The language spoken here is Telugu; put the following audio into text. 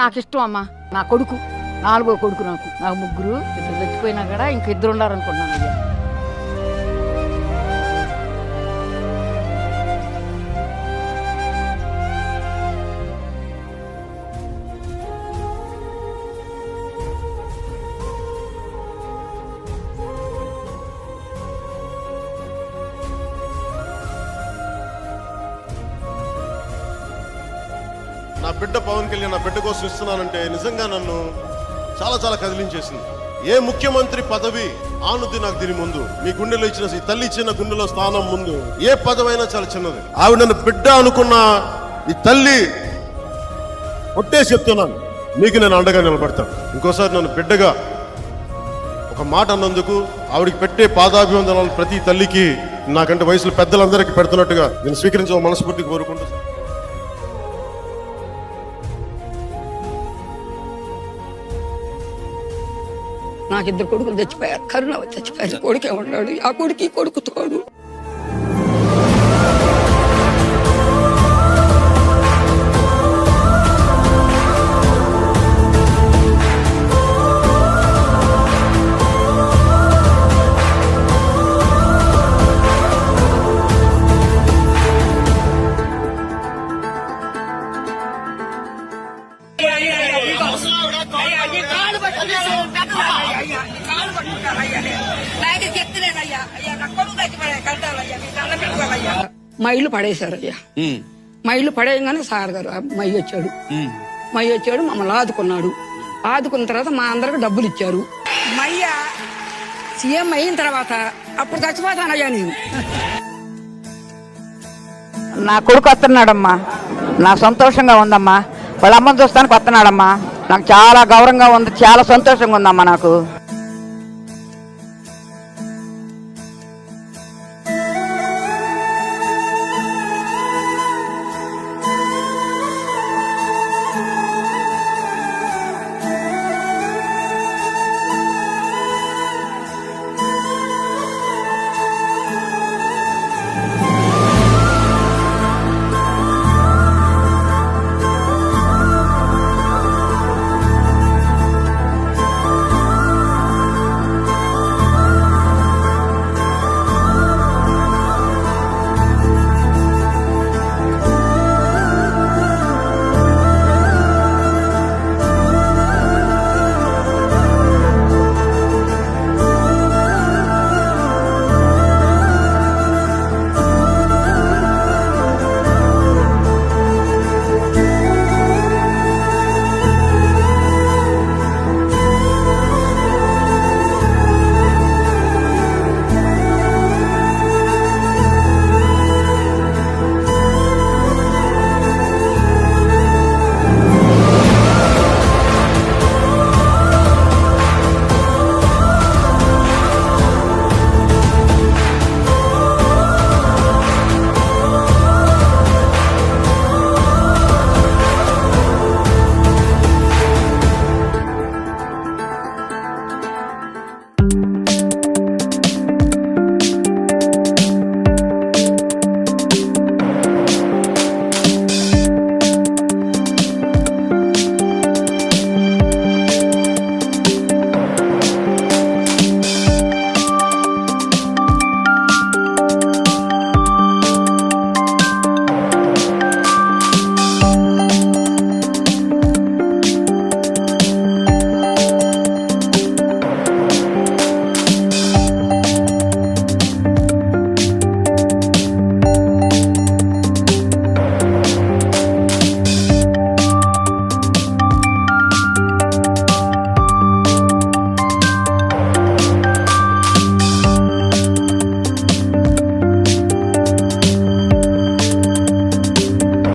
నాకు ఇష్టం అమ్మా. నా కొడుకు 4వ కొడుకు. నాకు ముగ్గురు, 2 చచ్చిపోయినా కూడా ఇంక 2 ఉండాలనుకున్నాను అయ్యా. నా బిడ్డ పవన్ కళ్యాణ్ నా బిడ్డ కోసం ఇస్తున్నానంటే నిజంగా నన్ను చాలా చాలా కదిలించేసింది. ఏ ముఖ్యమంత్రి పదవి ఆనుద్ది నాకు దీని ముందు. మీ గుండెలో ఇచ్చిన ఈ తల్లి ఇచ్చిన గుండెలో స్థానం ముందు ఏ పదవైనా చాలా చిన్నది. ఆవిడ నన్ను బిడ్డ అనుకున్న ఈ తల్లి ఒట్టే చెప్తున్నాను, నీకు నేను అండగా నిలబడతాను. ఇంకోసారి నన్ను బిడ్డగా ఒక మాట అన్నందుకు ఆవిడికి పెట్టే పాదాభివందనాలు ప్రతి తల్లికి నాకంటే వయసులో పెద్దలందరికీ పెడుతున్నట్టుగా నేను స్వీకరించే మనస్ఫూర్తిగా కోరుకుంటూ నాకు 2 కొడుకులు చచ్చిపోయారు. కరుణ చచ్చిపోయారు. కొడుకే ఉన్నాడు. ఆ కొడుకు ఈ కొడుకు తోడు. మైలు పడేశారయ్యా. మైలు పడేయగానే సార్ గారు మయ్య వచ్చాడు మమ్మల్ని ఆదుకున్నాడు. ఆదుకున్న తర్వాత మా అందరికి డబ్బులు ఇచ్చారు. మయ్య సీఎం అయిన తర్వాత అప్పుడు చచ్చిపోతానయ్యా నేను. నా కొడుకు వస్తున్నాడమ్మా. నాకు సంతోషంగా ఉందమ్మా. వాళ్ళ అమ్మని చూస్తానికి వస్తున్నాడమ్మా. నాకు చాలా గౌరవంగా ఉంది. చాలా సంతోషంగా ఉందమ్మా నాకు.